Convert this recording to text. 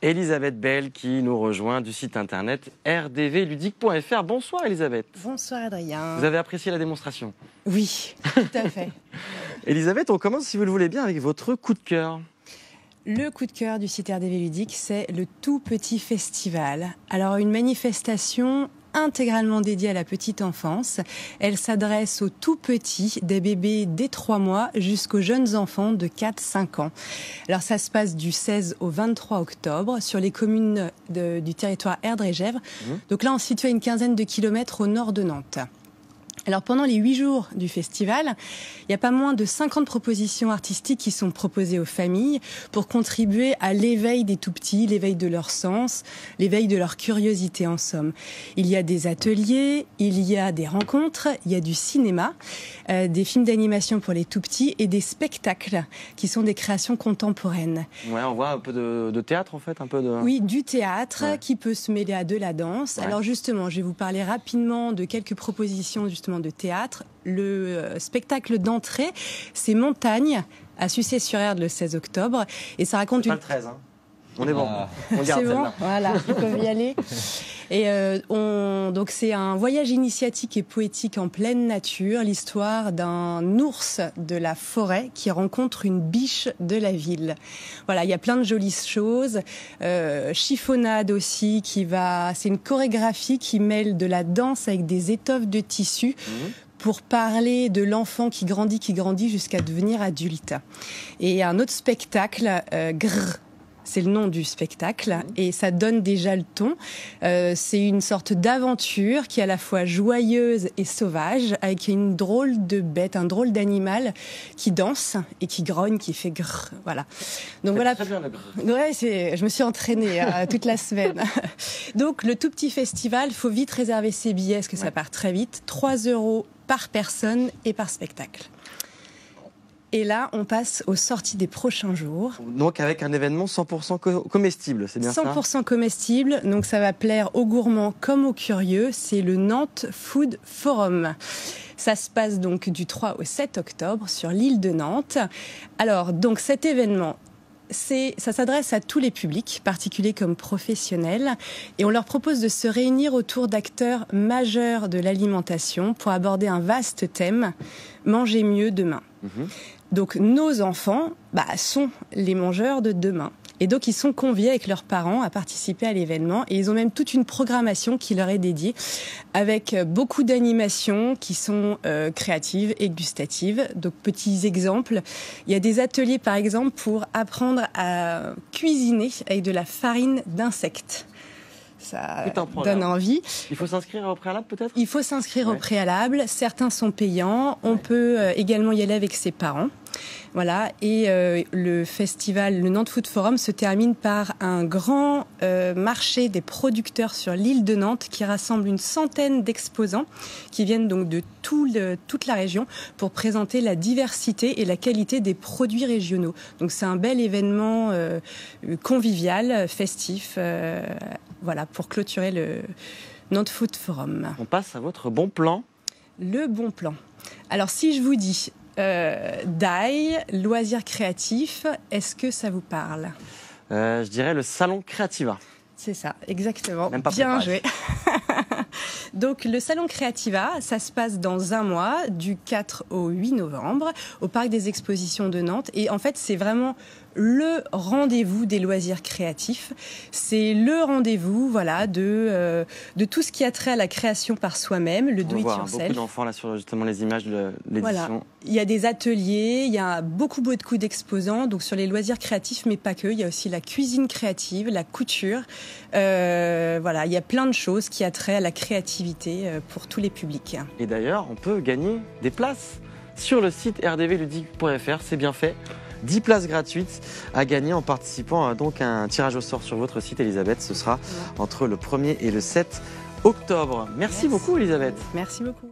Elisabeth Bell qui nous rejoint du site internet rdvludique.fr. Bonsoir Elisabeth. Bonsoir Adrien. Vous avez apprécié la démonstration? Oui, tout à fait. Elisabeth, on commence, si vous le voulez bien, avec votre coup de cœur. Le coup de cœur du site RDV Ludique, c'est le Tout Petit Festival. Alors, une manifestation intégralement dédiée à la petite enfance. Elle s'adresse aux tout petits, des bébés dès 3 mois jusqu'aux jeunes enfants de 4-5 ans. Alors, ça se passe du 16 au 23 octobre sur les communes du territoire Erdre et Gesvres. Donc là, on se situe à une quinzaine de kilomètres au nord de Nantes. Alors pendant les 8 jours du festival, il n'y a pas moins de 50 propositions artistiques qui sont proposées aux familles pour contribuer à l'éveil des tout-petits, l'éveil de leur sens, l'éveil de leur curiosité en somme. Il y a des ateliers, il y a des rencontres, il y a du cinéma, des films d'animation pour les tout-petits et des spectacles qui sont des créations contemporaines. Ouais, on voit un peu de théâtre en fait, un peu de... Oui, du théâtre qui peut se mêler à de la danse. Ouais. Alors justement, je vais vous parler rapidement de quelques propositions justement de théâtre. Le spectacle d'entrée, c'est Montagne à Sucé-sur-Erdre le 16 octobre et ça raconte pas le 13, hein. On est bon, on garde c'est bon, voilà, ils peuvent y aller. Et donc c'est un voyage initiatique et poétique en pleine nature, l'histoire d'un ours de la forêt qui rencontre une biche de la ville. Voilà, il y a plein de jolies choses. Chiffonnade aussi, c'est une chorégraphie qui mêle de la danse avec des étoffes de tissu. Pour parler de l'enfant qui grandit jusqu'à devenir adulte. Et un autre spectacle, Grrr. C'est le nom du spectacle et ça donne déjà le ton. C'est une sorte d'aventure qui est à la fois joyeuse et sauvage avec une drôle de bête, un drôle d'animal qui danse et qui grogne, qui fait grrr. Voilà. Donc voilà. Très bien le grrr. Ouais, je me suis entraînée toute la semaine. Donc le tout petit festival, il faut vite réserver ses billets parce que ça part très vite. 3 € par personne et par spectacle. Et là, on passe aux sorties des prochains jours. Donc avec un événement 100% comestible, c'est bien ça? 100% comestible, donc ça va plaire aux gourmands comme aux curieux. C'est le Nantes Food Forum. Ça se passe donc du 3 au 7 octobre sur l'île de Nantes. Alors, donc cet événement, ça s'adresse à tous les publics, particuliers comme professionnels, et on leur propose de se réunir autour d'acteurs majeurs de l'alimentation pour aborder un vaste thème, manger mieux demain. Donc nos enfants sont les mangeurs de demain. Et donc ils sont conviés avec leurs parents à participer à l'événement et ils ont même toute une programmation qui leur est dédiée avec beaucoup d'animations qui sont créatives et gustatives. Donc petits exemples, il y a des ateliers par exemple pour apprendre à cuisiner avec de la farine d'insectes. Ça donne envie. Il faut s'inscrire au préalable peut-être? Il faut s'inscrire au préalable. Certains sont payants. On peut également y aller avec ses parents. Voilà. Et le festival, le Nantes Food Forum, se termine par un grand marché des producteurs sur l'île de Nantes qui rassemble une centaine d'exposants qui viennent donc de toute la région pour présenter la diversité et la qualité des produits régionaux. Donc c'est un bel événement convivial, festif. Voilà, pour clôturer le Nantes Food Forum. On passe à votre bon plan. Le bon plan. Alors, si je vous dis DAI, loisirs créatifs, est-ce que ça vous parle? Je dirais le salon Créativa. C'est ça, exactement. Même pas bien joué. Donc, le salon Créativa, ça se passe dans un mois, du 4 au 8 novembre, au Parc des Expositions de Nantes. Et en fait, c'est vraiment le rendez-vous des loisirs créatifs. C'est le rendez-vous, voilà, de tout ce qui a trait à la création par soi-même, le do-it-yourself. Beaucoup d'enfants là sur justement les images de l'édition. Voilà. Il y a des ateliers, il y a beaucoup d'exposants, donc sur les loisirs créatifs, mais pas que. Il y a aussi la cuisine créative, la couture. Voilà, il y a plein de choses qui a trait à la créativité pour tous les publics. Et d'ailleurs, on peut gagner des places sur le site rdvludique.fr, c'est bien fait. 10 places gratuites à gagner en participant donc à un tirage au sort sur votre site, Elisabeth. Ce sera entre le 1er et le 7 octobre. Merci beaucoup, Elisabeth. Merci beaucoup.